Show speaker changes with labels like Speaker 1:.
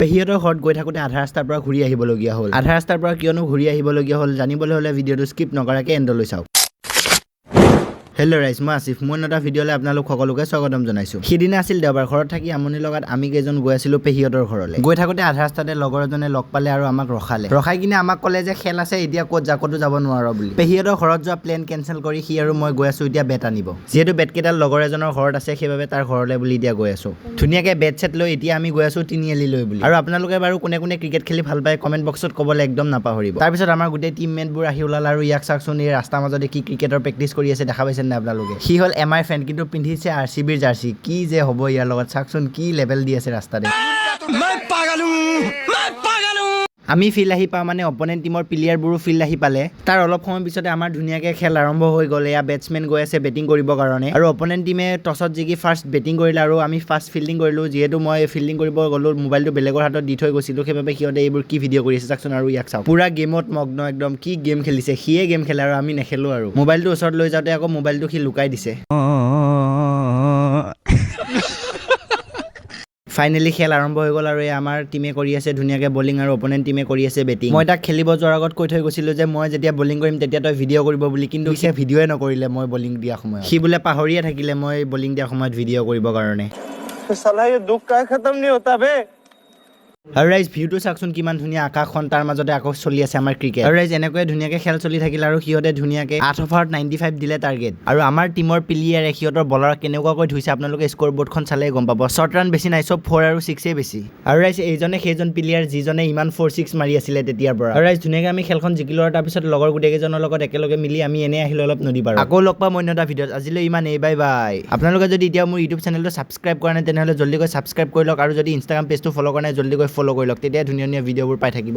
Speaker 1: পেহিহঁতৰ ঘৰত গৈ থাকোঁতে আধা ৰাস্তাৰ পৰা ঘূৰি আহিবলগীয়া হ'ল। আধা ৰাস্তাৰ পৰা কিয়নো ঘূৰি আহিবলগীয়া হ'ল জানিবলৈ হ'লে ভিডিঅ'টো স্কিপ নকৰাকৈ এণ্ডলৈ চাওক। হেল্ল' ৰাইজ, মই আছিফ। মই এটা ভিডিঅ'লৈ আপোনালোক সকলোকে স্বাগতম জনাইছোঁ। সিদিনা আছিল দেওবাৰ। ঘৰত থাকি আমনি লগাত আমি কেইজন গৈ আছিলোঁ পেহিহঁতৰ ঘৰলৈ। গৈ থাকোঁতে আধা ৰাস্তাতে লগৰ এজনে লগ পালে আৰু আমাক ৰখাই কিনে আমাক ক'লে যে খেল আছে, এতিয়া ক'ত ক'তো যাব নোৱাৰো বুলি। পেহিহঁতৰ ঘৰত যোৱা প্লেন কেঞ্চেল কৰি সি আৰু মই গৈ আছোঁ এতিয়া বেট আনিব। যিহেতু বেটকেইডাল লগৰ এজনৰ ঘৰত আছে, সেইবাবে তাৰ ঘৰলৈ বুলি এতিয়া গৈ আছোঁ। ধুনীয়াকৈ বেট চেট লৈ এতিয়া আমি গৈ আছোঁ তিনিআলিলৈ বুলি। আৰু আপোনালোকে বাৰু কোনে কোনে ক্ৰিকেট খেলি ভাল পায় কমেণ্ট বক্সত ক'বলৈ একদম নাপাহৰিব। তাৰপিছত আমাৰ গোটেই টিমমেটবোৰ আহি ওলাল আৰু ইয়াক চাওকচোন, এই ৰাস্তাৰ মাজতে কি ক্ৰিকেটৰ প্ৰেক্টিচ কৰি আছে দেখা পাইছে নাই আপোনালোকে। সি হ'ল MI ফ্ৰেণ্ড, কিন্তু পিন্ধিছে RCBৰ জাৰ্চি। কি যে হ'ব ইয়াৰ লগত, চাওকচোন কি লেভেল দি আছে ৰাস্তাতে। আমি ফিল্ড আহি পাওঁ মানে অপনেণ্ট টিমৰ প্লেয়াৰবোৰো ফিল্ড আহি পালে। তাৰ অলপ সময় পিছতে আমাৰ ধুনীয়াকৈ খেল আৰম্ভ হৈ গ'ল। এয়া বেটছমেন গৈ আছে বেটিং কৰিবৰ কাৰণে, আৰু অপনেণ্ট টিমে টছত জিকি ফাৰ্ষ্ট বেটিং কৰিলে আৰু আমি ফাৰ্ষ্ট ফিল্ডিং কৰিলোঁ। যিহেতু মই ফিল্ডিং কৰিব গ'লোঁ, মোবাইলটো বেলেগৰ হাতত দি থৈ গৈছিলোঁ, সেইবাবে সিহঁতে এইবোৰ কি ভিডিঅ' কৰি আছে চাওকচোন। আৰু ইয়াক চাওক, পুৰা গেমত মগ্ন, একদম কি গেম খেলিছে। সিয়ে গেম খেলে আৰু আমি নেখেলোঁ। আৰু মোবাইলটো ওচৰত লৈ যাওঁতে আকৌ মোবাইলটো সি লুকাই দিছে। ফাইনেলি খেল আৰম্ভ হৈ গ'ল আৰু এই আমাৰ টিমে কৰি আছে ধুনীয়াকৈ বলিং আৰু অপনেণ্ট টিমে কৰি আছে বেটিং। মই তাক খেলিব যোৱাৰ আগত কৈ থৈ গৈছিলোঁ যে মই যেতিয়া বলিং কৰিম তেতিয়া তই ভিডিঅ' কৰিব বুলি, কিন্তু সি ভিডিঅ'ই নকৰিলে। মই বলিং দিয়া সময়ত সি বোলে পাহৰিয়ে থাকিলে মই বলিং দিয়া সময়ত ভিডিঅ' কৰিবৰ কাৰণে। আৰু ৰাইজ ভিউটো চাওকচোন কিমান ধুনীয়া, আকাশখন তাৰ মাজতে আকৌ চলি আছে আমাৰ ক্ৰিকেট। আৰু ৰাইজ এনেকৈয়ে ধুনীয়াকৈ খেল চলি থাকিল আৰু সিহঁতে ধুনীয়াকৈ 8 অভাৰত 95 দিলে টাৰ্গেট। আৰু আমাৰ টিমৰ প্লেয়াৰে সিহঁতৰ বলাৰ কেনেকুৱাকৈ ধুইছে আপোনালোকে স্ক'ৰ বৰ্ডখন চালেই গম পাব। শ্বৰ্ট ৰান বেছি নাই, চব 4 আৰু 6 বেছি। আৰু ৰাইজ এইজনে সেইজন প্লেয়াৰ যিজনে ইমান 4-6 মাৰি আছিলে তেতিয়াৰ পৰা। আৰু ৰাইজ ধুনীয়াকৈ আমি খেলখন জিকিলোঁ আৰু তাৰপিছত লগৰ গোটেইকেইজনৰ লগত একেলগে মিলি আমি এনেই আহিলোঁ অলপ নদী পাৰত। আকৌ লগ পাম অন্য এটা ভিডিঅ'ত। আজিলৈ ইমানেই, বাই বাই। আপোনালোকে যদি এতিয়া মোৰ ইউটিউব চেনেলটো ছাবস্ক্ৰাইব কৰা নাই তেনেহ'লে জল্দিকৈ ছাবস্ক্ৰাইব কৰি লওক, আৰু যদি ইনষ্টাগ্ৰাম পেজটো ফ'ল' কৰা নাই জল্দিকৈ ফ'ল' কৰি লওক, তেতিয়া ধুনীয়া ধুনীয়া ভিডিঅ'বোৰ পাই থাকিব।